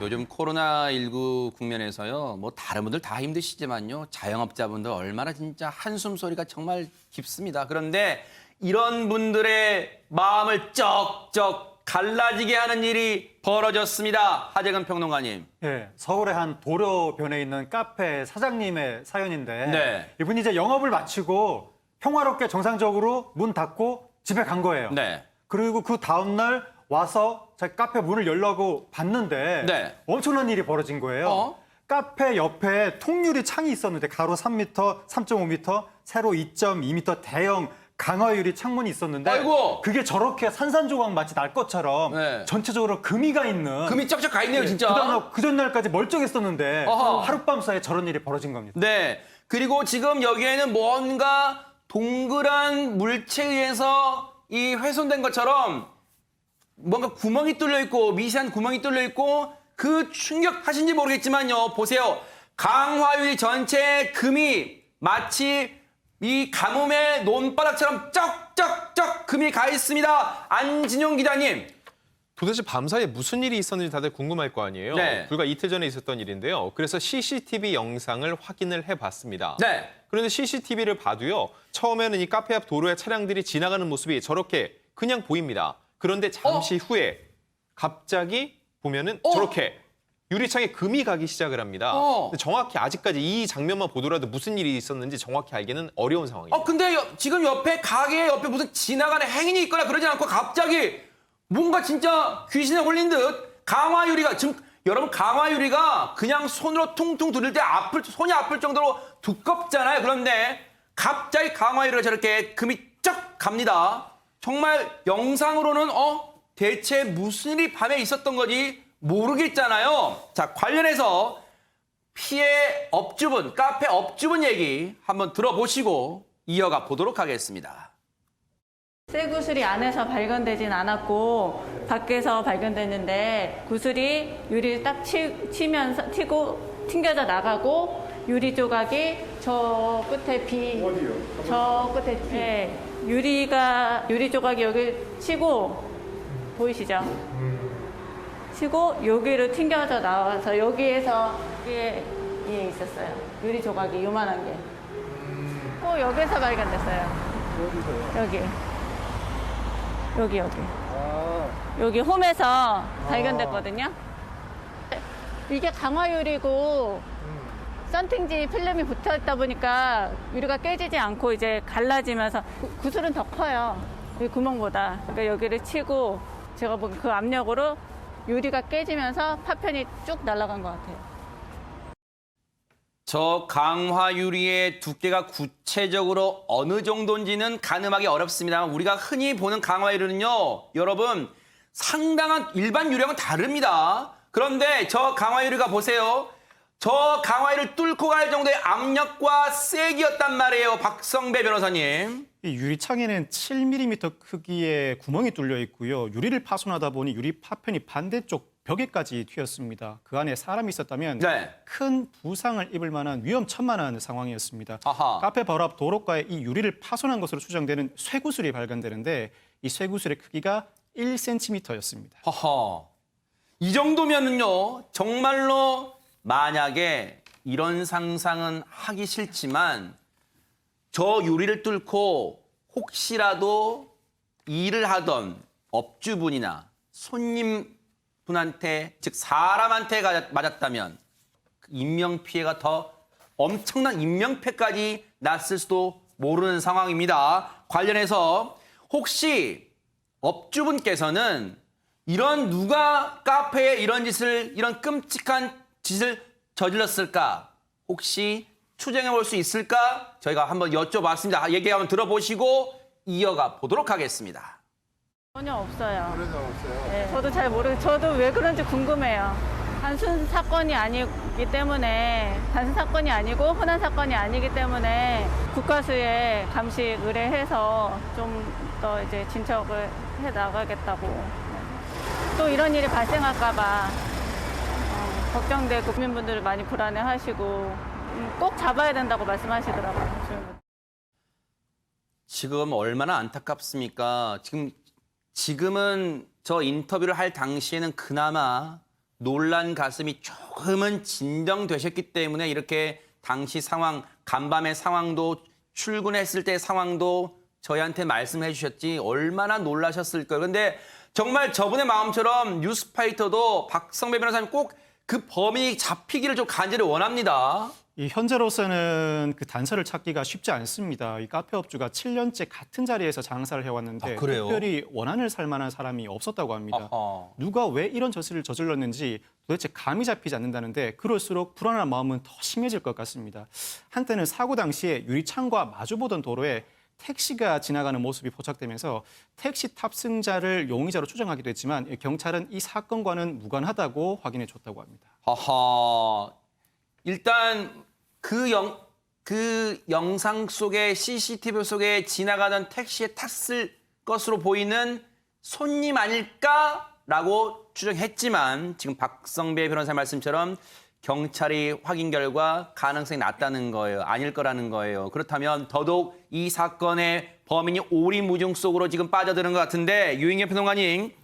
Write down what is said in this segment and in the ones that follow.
요즘 코로나19 국면에서요, 뭐 다른 분들 다 힘드시지만요, 자영업자분들 얼마나 진짜 한숨 소리가 정말 깊습니다. 그런데 이런 분들의 마음을 쩍쩍 갈라지게 하는 일이 벌어졌습니다. 하재근 평론가님. 예, 서울의 한 도로변에 있는 카페 사장님의 사연인데 네. 이분이 이제 영업을 마치고 평화롭게 정상적으로 문 닫고 집에 간 거예요. 네. 그리고 그 다음날 와서 제 카페 문을 열려고 봤는데 네. 엄청난 일이 벌어진 거예요. 카페 옆에 통유리 창이 있었는데 가로 3m, 3.5m, 세로 2.2m 대형 강화유리 창문이 있었는데 아이고. 그게 저렇게 산산조각 마치 날 것처럼 네. 전체적으로 금이가 있는 금이 쩍쩍 가 있네요, 진짜. 그 전날까지 멀쩡했었는데 어허. 하룻밤 사이에 저런 일이 벌어진 겁니다. 네. 그리고 지금 여기에는 뭔가 동그란 물체에 의해서 이 훼손된 것처럼 뭔가 구멍이 뚫려 있고 미세한 구멍이 뚫려 있고 그 충격하신지 모르겠지만요. 보세요. 강화유리 전체에 금이 마치 이 가뭄의 논바닥처럼 쩍쩍쩍 금이 가 있습니다. 안진용 기자님. 도대체 밤사이에 무슨 일이 있었는지 다들 궁금할 거 아니에요? 네. 불과 이틀 전에 있었던 일인데요. 그래서 CCTV 영상을 확인을 해봤습니다. 네. 그런데 CCTV를 봐도요. 처음에는 이 카페 앞 도로에 차량들이 지나가는 모습이 저렇게 그냥 보입니다. 그런데 잠시 후에 갑자기 보면은 저렇게 유리창에 금이 가기 시작을 합니다. 근데 정확히 아직까지 이 장면만 보더라도 무슨 일이 있었는지 정확히 알기는 어려운 상황입니다. 근데 지금 옆에 가게 옆에 무슨 지나가는 행인이 있거나 그러지 않고 갑자기 뭔가 진짜 귀신에 홀린 듯 강화유리가 지금 여러분 강화유리가 그냥 손으로 퉁퉁 두를 때 손이 아플 정도로 두껍잖아요. 그런데 갑자기 강화유리가 저렇게 금이 쩍 갑니다. 정말 영상으로는 대체 무슨 일이 밤에 있었던 거지 모르겠잖아요. 자, 관련해서 피해 업주분, 카페 업주분 얘기 한번 들어보시고 이어가 보도록 하겠습니다. 쇠구슬이 안에서 발견되진 않았고 밖에서 발견됐는데 구슬이 유리를 딱 치면서 튕겨져 나가고 유리 조각이 저 끝에 어디요? 저 끝에 네, 유리 조각이 여기 치고 보이시죠? 치고 여기로 튕겨져 나와서 여기에서 여기에 있었어요. 유리 조각이 요만한 게. 또 여기에서 발견됐어요. 어디서요? 여기. 여기 홈에서 발견됐거든요. 이게 강화유리고 썬팅지 필름이 붙어 있다 보니까 유리가 깨지지 않고 이제 갈라지면서 구슬은 더 커요. 이 구멍보다. 그러니까 여기를 치고 제가 보기엔 그 압력으로 유리가 깨지면서 파편이 쭉 날아간 것 같아요. 저 강화유리의 두께가 구체적으로 어느 정도인지는 가늠하기 어렵습니다. 우리가 흔히 보는 강화유리는요, 여러분 상당한 일반 유리하고는 다릅니다. 그런데 저 강화유리가 보세요. 저 강화유리를 뚫고 갈 정도의 압력과 세기였단 말이에요. 박성배 변호사님. 이 유리창에는 7mm 크기의 구멍이 뚫려 있고요. 유리를 파손하다 보니 유리 파편이 반대쪽 벽에까지 튀었습니다. 그 안에 사람이 있었다면 네. 큰 부상을 입을 만한 위험천만한 상황이었습니다. 아하. 카페 바로 앞 도로가에 이 유리를 파손한 것으로 추정되는 쇠구슬이 발견되는데 이 쇠구슬의 크기가 1cm였습니다. 허허. 이 정도면은요, 정말로 만약에 이런 상상은 하기 싫지만 저 유리를 뚫고 혹시라도 일을 하던 업주분이나 손님분한테, 즉 사람한테 맞았다면 인명피해가 더 엄청난 인명피해까지 났을 수도 모르는 상황입니다. 관련해서 혹시 업주분께서는 누가 카페에 이런 끔찍한 짓을 저질렀을까? 혹시 추정해 볼 수 있을까? 저희가 한번 여쭤봤습니다. 얘기 한번 들어보시고 이어가 보도록 하겠습니다. 전혀 없어요. 그런 적 없어요? 네, 저도 잘 저도 왜 그런지 궁금해요. 단순 사건이 아니기 때문에, 단순 사건이 아니고 흔한 사건이 아니기 때문에 국가수에 감식 의뢰해서 좀 더 이제 진척을 해 나가겠다고. 또 이런 일이 발생할까봐 걱정되고 국민분들 많이 불안해하시고 꼭 잡아야 된다고 말씀하시더라고요. 지금 얼마나 안타깝습니까? 지금은 저 인터뷰를 할 당시에는 그나마 놀란 가슴이 조금은 진정되셨기 때문에 이렇게 당시 상황, 간밤의 상황도 출근했을 때 상황도 저희한테 말씀해 주셨지 얼마나 놀라셨을까요. 근데 정말 저분의 마음처럼 뉴스파이터도 박성배 변호사님 꼭 그 범인이 잡히기를 좀 간절히 원합니다. 이 현재로서는 그 단서를 찾기가 쉽지 않습니다. 이 카페 업주가 7년째 같은 자리에서 장사를 해왔는데 아, 그래요? 특별히 원한을 살 만한 사람이 없었다고 합니다. 아하. 누가 왜 이런 저지를 저질렀는지 도대체 감이 잡히지 않는다는데 그럴수록 불안한 마음은 더 심해질 것 같습니다. 한때는 사고 당시에 유리창과 마주보던 도로에 택시가 지나가는 모습이 포착되면서 택시 탑승자를 용의자로 추정하기도 했지만 경찰은 이 사건과는 무관하다고 확인해줬다고 합니다. 하하. 일단 그 영상 속에 CCTV 속에 지나가던 택시에 탔을 것으로 보이는 손님 아닐까라고 추정했지만 지금 박성배 변호사 말씀처럼 경찰이 확인 결과 가능성이 낮다는 거예요. 아닐 거라는 거예요. 그렇다면 더더욱 이 사건의 범인이 오리무중 속으로 지금 빠져드는 것 같은데 유인경 평론가님,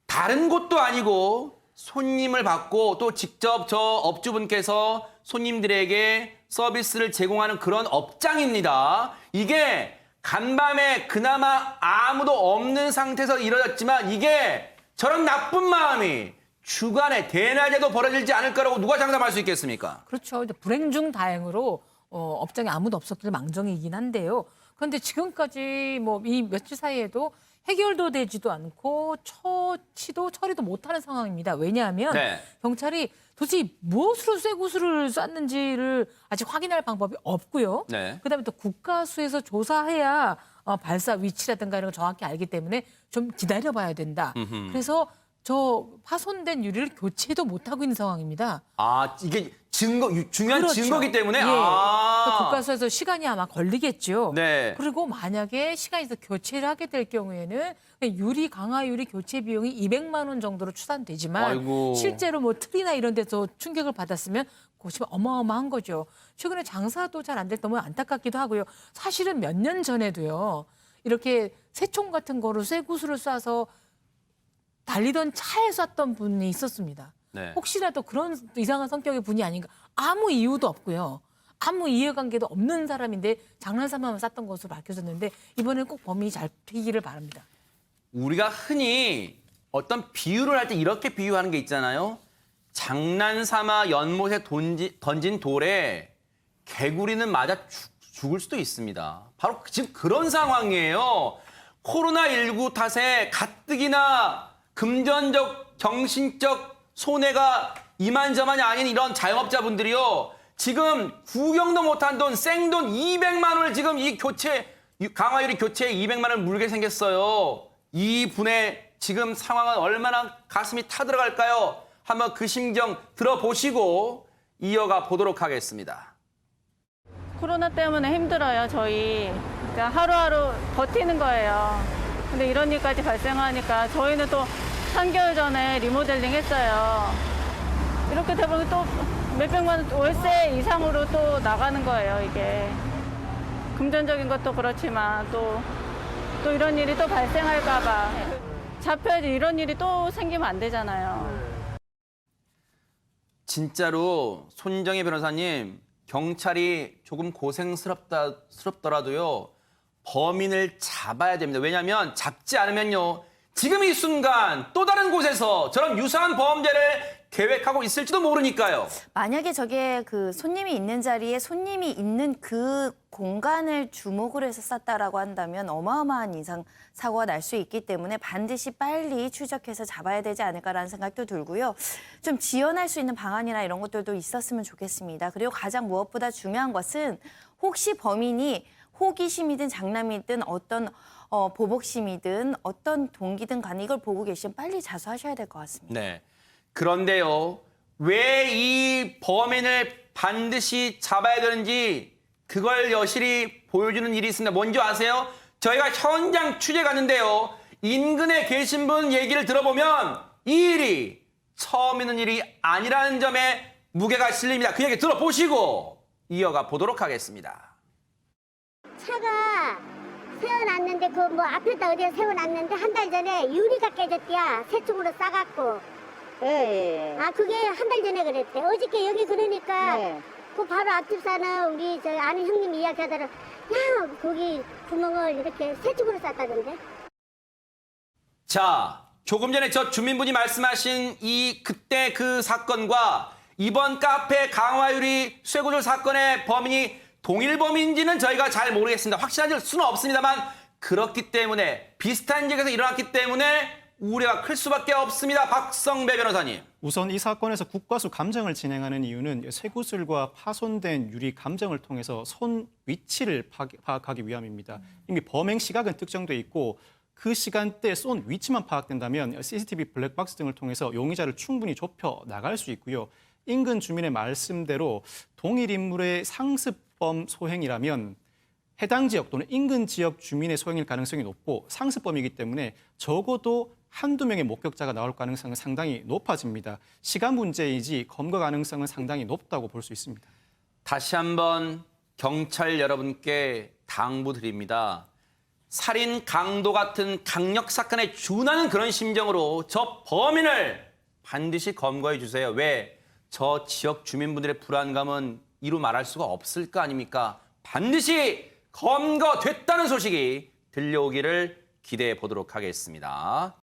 다른 곳도 아니고 손님을 받고 또 직접 저 업주분께서 손님들에게 서비스를 제공하는 그런 업장입니다. 이게 간밤에 그나마 아무도 없는 상태에서 이뤄졌지만 이게 저런 나쁜 마음이 주간에 대낮에도 벌어지지 않을 거라고 누가 장담할 수 있겠습니까? 그렇죠. 이제 불행 중 다행으로 업장에 아무도 없었길 망정이긴 한데요. 그런데 지금까지 뭐 이 며칠 사이에도 해결도 되지도 않고 처리도 못하는 상황입니다. 왜냐하면 네. 경찰이 도대체 무엇으로 쇠구슬을 쐈는지를 아직 확인할 방법이 없고요. 네. 그다음에 또 국가수에서 조사해야 발사 위치라든가 이런 걸 정확히 알기 때문에 좀 기다려봐야 된다. 그래서 저 파손된 유리를 교체도 못하고 있는 상황입니다. 아, 이게 중요한 그렇죠. 증거기 때문에? 예. 아. 그러니까 국가수에서 시간이 아마 걸리겠죠. 네. 그리고 만약에 시간이 더 교체를 하게 될 경우에는 강화 유리 교체 비용이 200만 원 정도로 추산되지만 아이고. 실제로 뭐 틀이나 이런 데서 충격을 받았으면 그것이 어마어마한 거죠. 최근에 장사도 잘 안 될 때 너무 안타깝기도 하고요. 사실은 몇 년 전에도요. 이렇게 새총 같은 거로 쇠구슬을 쏴서 달리던 차에 쐈던 분이 있었습니다. 네. 혹시라도 그런 이상한 성격의 분이 아닌가. 아무 이유도 없고요. 아무 이해관계도 없는 사람인데 장난삼아만 쐈던 것으로 밝혀졌는데 이번에는 꼭 범인이 잡히기를 바랍니다. 우리가 흔히 어떤 비유를 할 때 이렇게 비유하는 게 있잖아요. 장난삼아 연못에 던진 돌에 개구리는 맞아 죽을 수도 있습니다. 바로 지금 그런 상황이에요. 코로나19 탓에 가뜩이나 금전적, 정신적 손해가 이만저만이 아닌 이런 자영업자분들이요. 지금 구경도 못한 돈, 생돈 200만 원을 지금 이 강화유리 교체에 200만 원을 물게 생겼어요. 이 분의 지금 상황은 얼마나 가슴이 타들어갈까요? 한번 그 심정 들어보시고 이어가 보도록 하겠습니다. 코로나 때문에 힘들어요, 저희. 그러니까 하루하루 버티는 거예요. 근데 이런 일까지 발생하니까 저희는 또 3개월 전에 리모델링 했어요. 이렇게 되면 또 몇백만 원 월세 이상으로 또 나가는 거예요, 이게. 금전적인 것도 그렇지만 또 이런 일이 또 발생할까 봐. 잡혀야지 이런 일이 또 생기면 안 되잖아요. 진짜로 손정혜 변호사님, 경찰이 조금 고생스럽더라도요. 범인을 잡아야 됩니다. 왜냐하면 잡지 않으면요. 지금 이 순간 또 다른 곳에서 저런 유사한 범죄를 계획하고 있을지도 모르니까요. 만약에 저게 그 손님이 있는 자리에 손님이 있는 그 공간을 주목을 해서 쐈다라고 한다면 어마어마한 이상 사고가 날 수 있기 때문에 반드시 빨리 추적해서 잡아야 되지 않을까라는 생각도 들고요. 좀 지연할 수 있는 방안이나 이런 것들도 있었으면 좋겠습니다. 그리고 가장 무엇보다 중요한 것은 혹시 범인이 호기심이든 장남이든 어떤 보복심이든 어떤 동기든 간에 이걸 보고 계시면 빨리 자수하셔야 될 것 같습니다. 네. 그런데요. 왜 이 범인을 반드시 잡아야 되는지 그걸 여실히 보여주는 일이 있습니다. 뭔지 아세요? 저희가 현장 취재 갔는데요. 인근에 계신 분 얘기를 들어보면 이 일이 처음 있는 일이 아니라는 점에 무게가 실립니다. 그 얘기 들어보시고 이어가 보도록 하겠습니다. 차가 세워놨는데 그 뭐 앞에다 어디에 세워놨는데 한 달 전에 유리가 깨졌대야. 새총으로 싸갖고 예. 아, 그게 한 달 전에 그랬대. 어저께 여기 그러니까 그 바로 앞집 사는 우리 저 아는 형님 이야기하더라. 야, 거기 구멍을 이렇게 세 축으로 쌌다던데. 자, 조금 전에 저 주민분이 말씀하신 그때 그 사건과 이번 카페 강화유리 쇠구조 사건의 범인이 동일 범인인지는 저희가 잘 모르겠습니다. 확실할 수는 없습니다만 그렇기 때문에 비슷한 지역에서 일어났기 때문에 우려가 클 수밖에 없습니다. 박성배 변호사님. 우선 이 사건에서 국과수 감정을 진행하는 이유는 쇠구슬과 파손된 유리 감정을 통해서 손 위치를 파악하기 위함입니다. 이미 범행 시각은 특정돼 있고 그 시간대 쏜 위치만 파악된다면 CCTV 블랙박스 등을 통해서 용의자를 충분히 좁혀 나갈 수 있고요. 인근 주민의 말씀대로 동일 인물의 상습범 소행이라면 해당 지역 또는 인근 지역 주민의 소행일 가능성이 높고 상습범이기 때문에 적어도 한두 명의 목격자가 나올 가능성은 상당히 높아집니다. 시간 문제이지 검거 가능성은 상당히 높다고 볼 수 있습니다. 다시 한번 경찰 여러분께 당부드립니다. 살인, 강도 같은 강력 사건에 준하는 그런 심정으로 저 범인을 반드시 검거해 주세요. 왜? 저 지역 주민분들의 불안감은 이루 말할 수가 없을 거 아닙니까? 반드시 검거됐다는 소식이 들려오기를 기대해 보도록 하겠습니다.